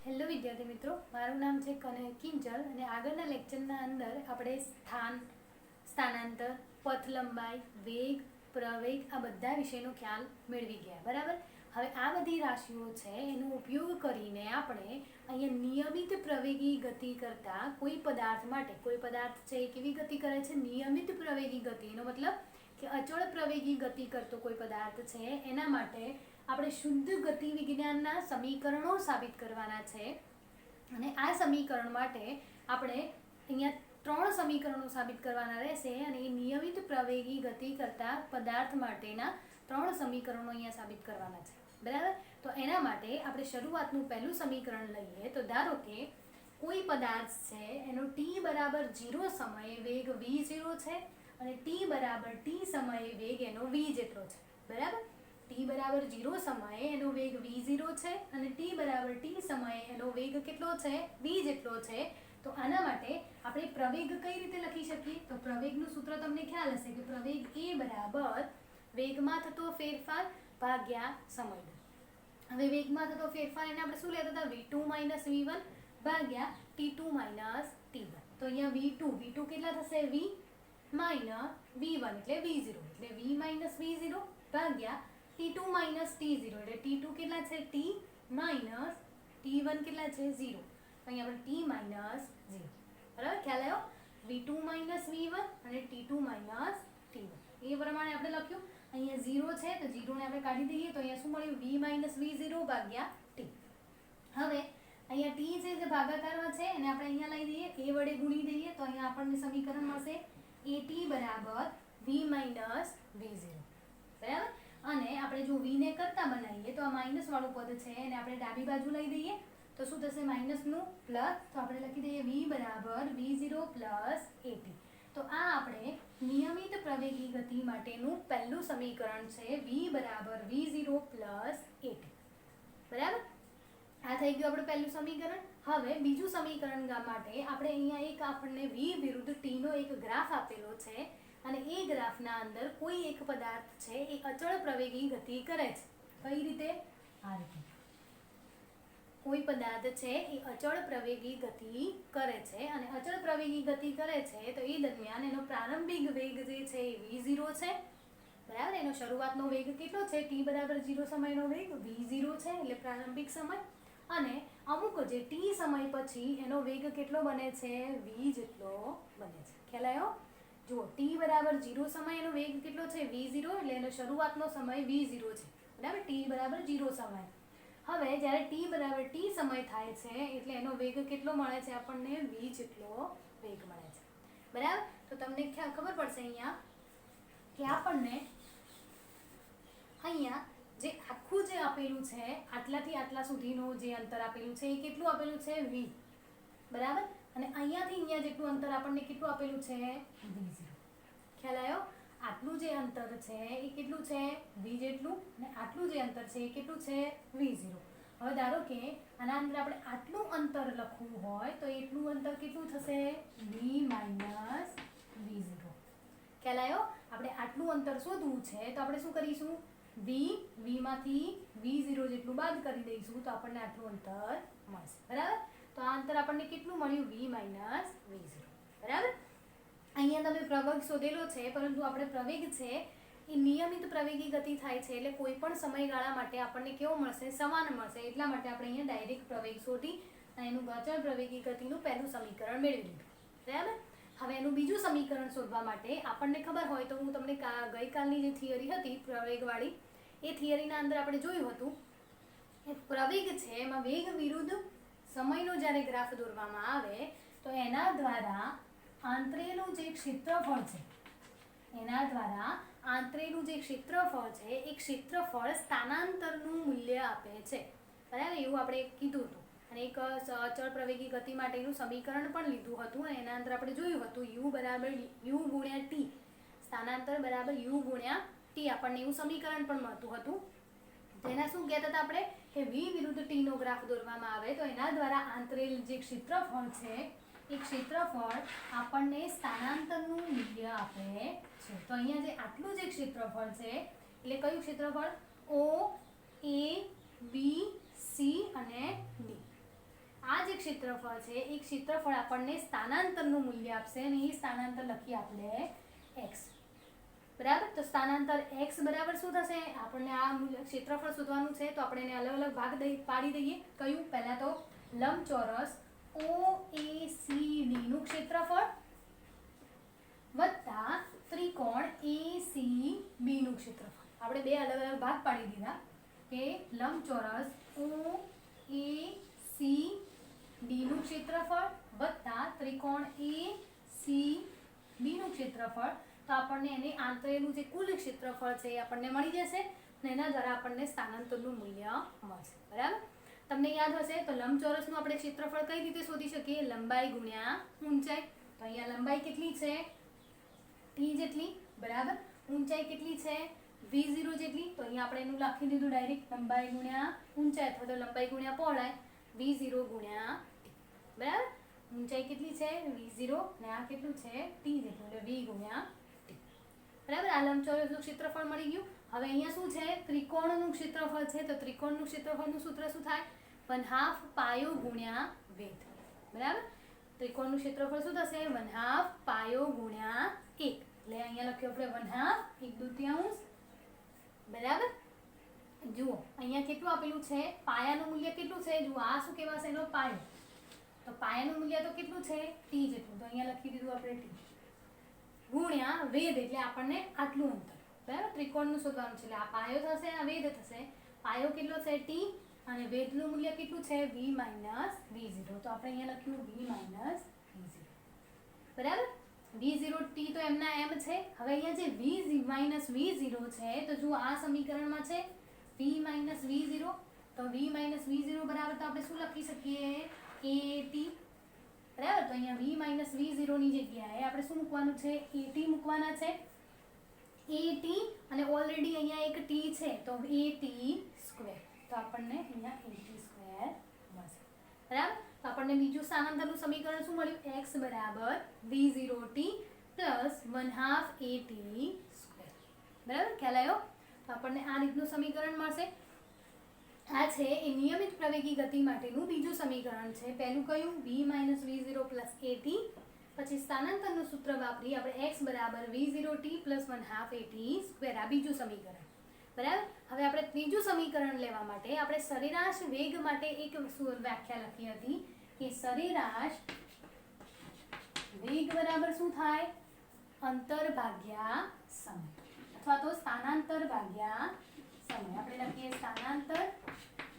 Hello વિદ્યાર્થી મિત્રો, મારું નામ છે કનૈ કિંજલ અને આગળના લેક્ચરના અંદર આપણે સ્થાનાંતર, પથ લંબાઈ, વેગ, પ્રવેગ આ બધા વિશેનો ખ્યાલ મેળવી ગયા. બરાબર. હવે આ બધી રાશિઓ છે એનો ઉપયોગ કરીને આપણે અહીંયા નિયમિત પ્રવેગી ગતિ કરતા કોઈ પદાર્થ માટે, કોઈ પદાર્થ છે એ કેવી ગતિ કરે છે? નિયમિત પ્રવેગી ગતિ. એનો મતલબ કે અચળ પ્રવેગી ગતિ કરતો કોઈ પદાર્થ છે એના માટે આપણે શુદ્ધ ગતિ વિજ્ઞાનના સમીકરણો સાબિત કરવાના છે. અને આ સમીકરણ માટે આપણે અહીંયા 3 સમીકરણો સાબિત કરવાના રહેશે અને એ નિયમિત પ્રવેગી ગતિ કરતા પદાર્થ માટેના 3 સમીકરણો અહીંયા સાબિત કરવાના છે. બરાબર. તો એના માટે આપણે શરૂઆતનું પહેલું સમીકરણ લઈએ. તો ધારો કે કોઈ પદાર્થ છે એનો t બરાબર 0 સમયે વેગ v0 છે અને t બરાબર t સમયે વેગ એનો v જેટલો છે. બરાબર. t બરાબર 0 સમયે એનો વેગ v0 છે અને t બરાબર t સમયે એનો વેગ કેટલો છે? v જેટલો છે. તો આના માટે આપણે પ્રવેગ કઈ રીતે લખી શકીએ? તો પ્રવેગનું સૂત્ર તમને ખ્યાલ હશે કે પ્રવેગ a બરાબર વેગમાં થતો ફેરફાર ભાગ્યા સમય દર. હવે વેગમાં થતો ફેરફાર એને આપણે શું લેતા હતા? v2 - v1 ભાગ્યા t2 - t1. તો અહીંયા v2 કેટલા થશે? v - v1 એટલે v0 એટલે v - v0 ભાગ્યા t2 - t0 એટલે t2 કેટલા છે? t - t1 કેટલા છે? 0. તો અહીંયા આપણે t - 0. બરાબર. ખ્યાલ આવ્યો? v2 - v1 અને t2 - t1 એ પ્રમાણે આપણે લખ્યું. અહીંયા 0 છે તો 0 ને આપણે કાઢી દઈએ તો અહીંયા શું મળ્યું? v - v0 ભાગ્યા t. હવે અહીંયા t છે જે ભાગાકારમાં છે એને આપણે અહીંયા લઈ દઈએ, a વડે ગુણી દઈએ તો અહીંયા આપણને સમીકરણ મળશે at બરાબર v - v0. બરાબર. અને આપણે જો v ને કરતા બનાવીએ તો આ માઈનસ વાળું પદ છે એને આપણે ડાબી બાજુ લઈ દઈએ તો શું થશે? માઈનસનું પ્લસ. તો આપણે લખી દઈએ v બરાબર v0 પ્લસ at. તો આ આપણે નિયમિત પ્રવેગી ગતિ માટેનું પહેલું સમીકરણ છે, v બરાબર v0 પ્લસ at. બરાબર. આ થઈ ગયું આપણું પહેલું સમીકરણ. હવે બીજું સમીકરણ માટે આપણે અહીંયા એક આપણને v વિરુદ્ધ t નો એક ગ્રાફ આપેલો છે અને એ ગ્રાફના અંદર કોઈ એક પદાર્થ છે એ અચળ પ્રવેગી ગતિ કરે છે. કઈ રીતે? આ રીતે. કોઈ પદાર્થ છે એ અચળ પ્રવેગી ગતિ કરે છે અને અચળ પ્રવેગી ગતિ કરે છે તો એ દરમિયાન એનો પ્રારંભિક વેગ જે છે એ v0 છે. બરાબર. એનો શરૂઆતનો વેગ કેટલો છે? t બરાબર 0 સમયનો વેગ v0 છે એટલે પ્રારંભિક સમય. અને અમુક જે t સમય પછી એનો વેગ કેટલો બને છે? v જેટલો બને છે. ખ્યાલ આવ્યો? જુઓ, t બરાબર 0 સમય એનો વેગ કેટલો છે? v0 એટલે એનો શરૂઆતનો સમય v0 છે. બરાબર. t બરાબર 0 સમય. હવે જ્યારે t બરાબર t સમય થાય છે એટલે એનો વેગ કેટલો મળે છે આપણને? v જેટલો વેગ મળે છે. બરાબર. તો તમને ખબર પડશે અહીંયા કે આપણને અહીંયા જે આખું જે આપેલું છે આટલાથી આટલા સુધીનું જે અંતર આપેલું છે એ કેટલું આપેલું છે? v. બરાબર. અને અહીંયાથી અહીંયા જેટલું અંતર આપણને કેટલું આપેલું છે? v0. ખ્યાલ આવ્યો? આટલું જે અંતર છે એ કેટલું છે? v જેટલું. અને આટલું જે અંતર છે એ કેટલું છે? v0. હવે ધારો કે આના અંદર આપણે આટલું અંતર લખવું હોય તો એટલું અંતર કેટલું થશે? v - v0. ખ્યાલ આવ્યો? આપણે આટલું અંતર શોધવું છે તો આપણે શું કરીશું? v માંથી v0 જેટલું બાદ કરી દઈશું તો આપણને આટલું અંતર મળશે. બરાબર. તો આ અંતર આપણને કેટલું મળ્યું? v - v0. બરાબર. અહીંયા તમે પ્રવેગ શોધેલો છે પરંતુ આપણે પ્રવેગ છે એ નિયમિત પ્રવેગી ગતિ થાય છે એટલે કોઈ પણ સમયગાળા માટે આપણને કેવો મળશે? સમાન મળશે. એટલા માટે આપણે અહીંયા ડાયરેક્ટ પ્રવેગ શોધી અને એનું અચળ પ્રવેગી ગતિનું પહેલું સમીકરણ મેળવી લીધું. બરાબર. હવે એનું બીજું સમીકરણ શોધવા માટે આપણને ખબર હોય તો હું તમને ગઈકાલની જે થિયરી હતી પ્રવેગવાળી એ થિયરીના અંદર આપણે જોયું હતું એ પ્રવેગ છે એમાં વેગ વિરુદ્ધ સમયનો જ્યારે ગ્રાફ દોરવામાં આવે તો એના દ્વારા આંતરેલું જે ક્ષેત્રફળ છે એ ક્ષેત્રફળ સ્થાનાંતરનું મૂલ્ય આપે છે. બરાબર. એવું આપણે કીધું હતું અને એક અચળ પ્રવેગી ગતિ માટેનું સમીકરણ પણ લીધું હતું અને એના અંદર આપણે જોયું હતું u બરાબર u ગુણ્યા t, સ્થાનાંતર બરાબર u ગુણ્યા t. આપણને એવું સમીકરણ પણ મળતું હતું. તેના શું કહેતા હતા આપણે કે v વિરુદ્ધ t નો ગ્રાફ દોરવામાં આવે તો એના દ્વારા આંતરેલ જે ક્ષેત્રફળ છે એ ક્ષેત્રફળ આપણને સ્થાનાંતરનું મૂલ્ય આપે છે. તો અહીંયા જે આટલું જે ક્ષેત્રફળ છે એટલે કયું ક્ષેત્રફળ? o a b c અને d. આ જે ક્ષેત્રફળ છે એ ક્ષેત્રફળ આપણને સ્થાનાંતરનું મૂલ્ય આપશે અને એ સ્થાનાંતર લખીએ આપણે x, બરાબર. તો સ્થાનાંતર x બરાબર શું થશે? આપણને આ ક્ષેત્રફળ શોધવાનું છે તો આપણે એને અલગ અલગ ભાગ પાડી દઈએ. કયું? પહેલા તો લંબચોરસ OACD નું ક્ષેત્રફળ વત્તા ત્રિકોણ ACB નું ક્ષેત્રફળ. આપણે બે અલગ અલગ ભાગ પાડી દીધા કે લંબચોરસ OACD નું ક્ષેત્રફળ વત્તા ત્રિકોણ ACB નું ક્ષેત્રફળ. તો આપણને એને આંતરેલું જે કુલ ક્ષેત્રફળ છે એ આપણને મળી જશે અને એના દ્વારા આપણને સ્થાનાંતરનું મૂલ્ય મળશે, બરાબર. તમને યાદ હશે તો લંબચોરસનું આપણે ક્ષેત્રફળ કઈ રીતે શોધી શકીએ? લંબાઈ ગુણ્યા ઊંચાઈ. તો અહીંયા લંબાઈ કેટલી છે? t જેટલી, બરાબર. ઊંચાઈ કેટલી છે? v0 જેટલી. તો અહીંયા આપણે એનું લખી દીધું ડાયરેક્ટ, લંબાઈ ગુણ્યા ઊંચાઈ અથવા તો લંબાઈ ગુણ્યા પહોળાઈ v0 ગુણ્યા t, બરાબર. ઊંચાઈ કેટલી છે? v0 ને આ કેટલું છે? t જેટલું, એટલે v ગુણ્યા t, બરાબર. આ લંબચોરસનું ક્ષેત્રફળ મળી ગયું. હવે અહીંયા શું છે? ત્રિકોણનું ક્ષેત્રફળ છે. તો ત્રિકોણનું ક્ષેત્રફળનું સૂત્ર શું થાય? 1/2 પાયો ગુણ્યા વેધ, બરાબર. ત્રિકોણનું ક્ષેત્રફળ શું થશે? 1/2 પાયો ગુણ્યા 1. એટલે અહીંયા લખ્યું આપણે 1/2 1/2, બરાબર. જુઓ અહીંયા કેટલું આપેલું છે? પાયાનું મૂલ્ય કેટલું છે? જુઓ આ શું કહેવાશે? એનો પાયો. તો પાયાનું મૂલ્ય તો કેટલું છે? t જેટલું. તો અહીંયા લખી દીધું આપણે t ગુણ્યા વેધ, એટલે આપણને આટલું અંતર, બરાબર. ત્રિકોણનું શોધવાનું છે એટલે આ પાયો થશે, આ વેધ થશે. પાયો કેટલો છે? t અને વેધનું મૂલ્ય કેટલું છે? v - v0. તો આપણે અહીંયા લખ્યું v - v0, બરાબર. v0 t તો એમના એમ છે. હવે અહીંયા જે v - v0 છે તો જુઓ આ સમીકરણમાં છે v - v0. તો v - v0 બરાબર તો આપણે શું લખી શકીએ? at, બરાબર. તો અહીંયા v - v0 ની જગ્યાએ આપણે શું મૂકવાનું છે? at મૂકવાના છે. at અને ઓલરેડી અહીંયા એક t છે તો at². તો આપણને અહીંયા at² મળશે, બરાબર. તો આપણને બીજું સ્થાનાંતરનું સમીકરણ શું મળ્યું? x બરાબર v0t પ્લસ 1/2 at², બરાબર. ખ્યાલ આવ્યો? તો આપણને આ રીતનું સમીકરણ મળશે. આ છે એ નિયમિત પ્રવેગી ગતિ માટેનું બીજું સમીકરણ છે. પહેલું કયું? v - v0 plus at. પછી સ્થાનાંતરનું સૂત્ર વાપરી આપણે x બરાબર v0t પ્લસ 1/2 at². આ બીજું સમીકરણ, બરાબર. હવે આપણે ત્રીજું સમીકરણ લેવા માટે આપણે સરેરાશ વેગ માટે એક વ્યાખ્યા લખી હતી કે સરેરાશ વેગ બરાબર શું થાય? અંતર ભાગ્યા સમય અથવા તો સ્થાનાંતર ભાગ્યા સમય. આપણે લખીએ સ્થાનાંતર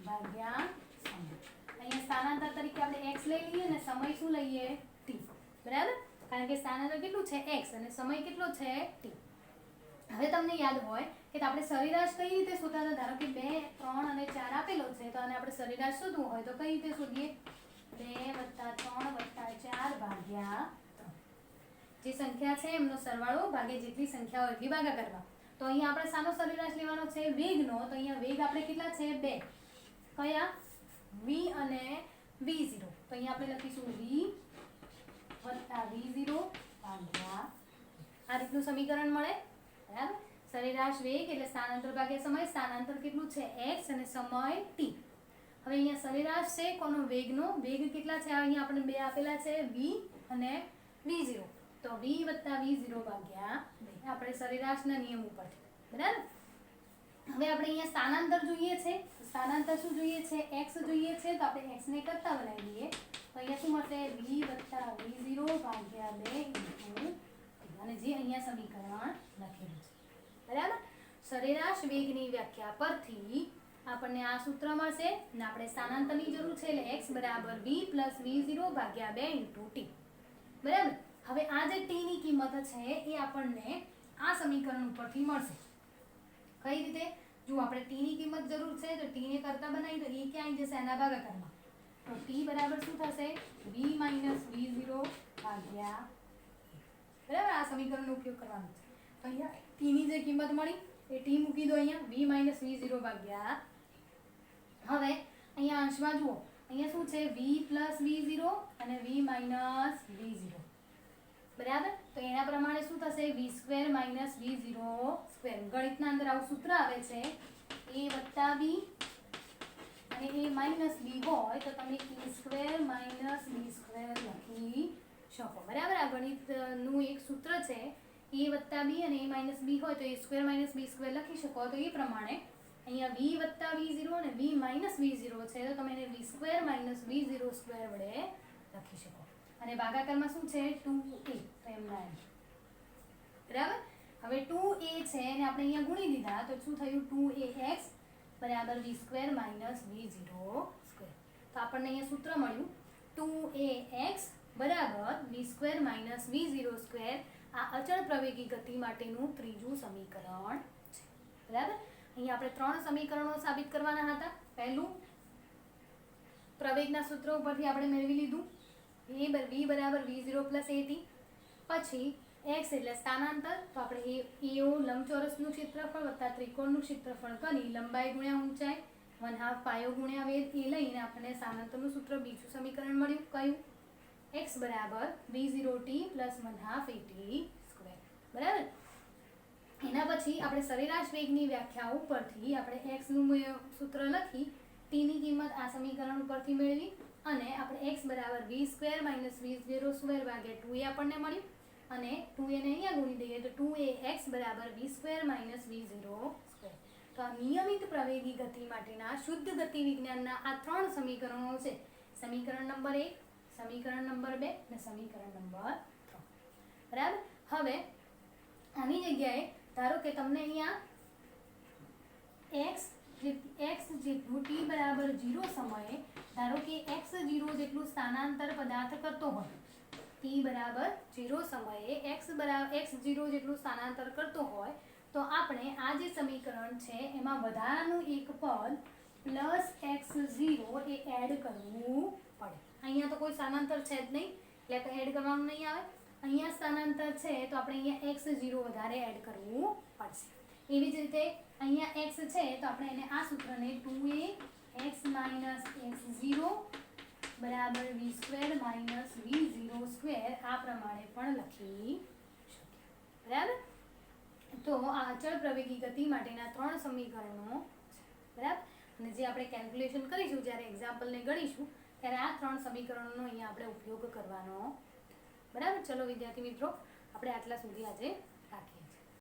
ભાગ્યા સમય. અહીંયા સ્થાનાંતર તરીકે આપણે x લઈ લઈએ અને સમય શું લઈએ? t, બરાબર. કારણ કે સ્થાનાંતર કેટલું છે? x અને સમય કેટલો છે? t. હવે તમને યાદ હોય કે આપણે સરેરાશ કઈ રીતે શોધતા? ધારો કે 2, 3 અને 4 આપેલો છે તો આને આપણે સરેરાશ શોધવું હોય તો કઈ રીતે શોધીએ? 2 + 3 + 4 ભાગ્યા 3. જે સંખ્યા છે એમનો સરવાળો ભાગે જેટલી સંખ્યા હોય એટલી ભાગા કરવા. તો અહીંયા આપણે શાનો સરેરાશ લેવાનો છે? વેગનો. તો અહીંયા વેગ આપણે કેટલા છે? 2. કયા? v અને v0. તો અહીંયા આપણે લખીશું v + v0 ભાગ્યા. આ રીતનું સમીકરણ મળે, બરાબર. સરેરાશ વેગ એટલે સ્થાનાંતર ભાગ્યા સમય. સ્થાનાંતર કેટલું છે? x અને સમય t. હવે અહીંયા સરેરાશ છે કોનો? વેગનો. વેગ કેટલા છે? અહીંયા આપણે બે આપેલા છે v અને v0. તો v + v0 ભાગ્યા 2. આપણે સરેરાશના નિયમ ઉપરથી, બરાબર. હવે આપણે અહીંયા સ્થાનાંતર જોઈએ છે. સ્થાનાંતર શું જોઈએ છે? x જોઈએ છે. તો આપણે x ને કરતા બનાવી દઈએ. તો અહીંયા શું મળશે? v + v0 ભાગ્યા 2 અને જે અહીંયા સમીકરણ લખેલું છે, બરાબર. સરેરાશ વેગની વ્યાખ્યા પરથી આપણને આ સૂત્ર મળશે અને આપણે સ્થાનાંતરની જરૂર છે એટલે x બરાબર v + v0 ભાગ્યા 2 × t, બરાબર. હવે આ જે t ની કિંમત છે એ આપણને આ સમીકરણ ઉપરથી મળશે. કઈ રીતે? જો આપણે t ની કિંમત જરૂર છે તો t ને કરતા બનાવી તો એ ક્યાં આવી જશે? આના ભાગાકારમાં. તો t બરાબર શું થશે? v - v0 ભાગ્યા, બરાબર. આ સમીકરણનો ઉપયોગ કરવાનો છે. તો અહીંયા t ની જે કિંમત મળી એ t મૂકી દો અહીંયા v - v0 ભાગ્યા. હવે અહીંયા અંશમાં જુઓ અહીંયા શું છે? v + v0 અને v - v0, બરાબર. તો એના પ્રમાણે શું થશે? v² - v0². ગણિતના અંદર આવું સૂત્ર આવે છે a + b અને a - b હોય તો તમે a² - શકો. બરાબર, આ ગણિતનું એક સૂત્ર છે, a વત્તા b અને a માઇનસ b હોય તો a square minus b square લખી શકો. તો એ પ્રમાણે અહીંયા v વત્તા v0 અને v માઇનસ v0 છે, તો તમે એને v square minus v0 square વડે લખી શકો. અને ભાગાકારમાં શું છે? 2a, તો એમના એમ. બરાબર, હવે 2a છે અને આપણે અહીંયા ગુણી દીધા તો શું થયું? 2ax બરાબર v square minus v0 square. તો આપણને અહીંયા સૂત્ર મળ્યું 2ax બરાબર v square minus v0 square. આ અચળ પ્રવેગી ગતિ માટેનું ત્રીજું સમીકરણ છે. બરાબર, અહીંયા આપણે 3 સમીકરણો સાબિત કરવાના હતા. પહેલું પ્રવેગના સૂત્ર ઉપરથી આપણે મેળવી લીધું v બરાબર v0 પ્લસ at. પછી x એટલે સ્થાનાંતર, તો આપણે AO લંબચોરસનું ક્ષેત્રફળ વત્તા ત્રિકોણનું ક્ષેત્રફળ કરી લંબાઈ ગુણ્યા ઊંચાઈ 1/2 પાયો ગુણ્યા વેધ એ લઈને આપણને સ્થાનાંતરનું સૂત્ર બીજું સમીકરણ મળ્યું. કયું? x બરાબર v0t પ્લસ 1/2 at સ્ક્વેર. બરાબર, એના પછી આપણે સરેરાશ વેગની વ્યાખ્યા ઉપરથી આપણે x નું સૂત્ર લખી t ની કિંમત આ સમીકરણ ઉપરથી મેળવી અને આપણે x બરાબર v square minus v0 square ભાગ્યા 2a આપણને મળ્યું અને 2a ને અહીંયા ગુણી દઈએ તો 2ax બરાબર v square minus v0 square. તો આ નિયમિત પ્રવેગી ગતિ માટેના શુદ્ધ ગતિ વિજ્ઞાનના આ 3 સમીકરણો છે. સમીકરણ નંબર 1, સમીકરણ નંબર 2 અને સમીકરણ નંબર 3. બરાબર, હવે આની જગ્યાએ ધારો કે તમને અહીંયા x જેટલું t બરાબર 0 સમયે ધારો કે x0 જેટલું સ્થાનાંતર પદાર્થ કરતો હોય, t બરાબર 0 સમયે x0 જેટલું સ્થાનાંતર કરતો હોય તો આપણે આ જે સમીકરણ છે એમાં વધારાનું એક પદ પ્લસ x0 એ એડ કરવું પડે. અહીંયા તો કોઈ સ્થાનાંતર છે જ નહીં એટલે તો એડ કરવાનું નહીં આવે. અહીંયા સ્થાનાંતર છે તો આપણે અહીંયા x0 વધારે એડ કરવું પડશે. એવી જ રીતે અહીંયા x છે તો આપણે એને આ સૂત્રને 2ax માઇનસ x0 બરાબર v square minus v0 square આ પ્રમાણે પણ લખી શકીએ. બરાબર, તો આ અચળ પ્રવેગી ગતિ માટેના 3 સમીકરણો છે. બરાબર, અને જે આપણે કેલ્ક્યુલેશન કરીશું જ્યારે એક્ઝામ્પલને ગણીશું ત્યારે આ 3 સમીકરણોનો અહીંયા આપણે ઉપયોગ કરવાનો. બરાબર, ચલો વિદ્યાર્થી મિત્રો, આપણે આટલા સુધી આજે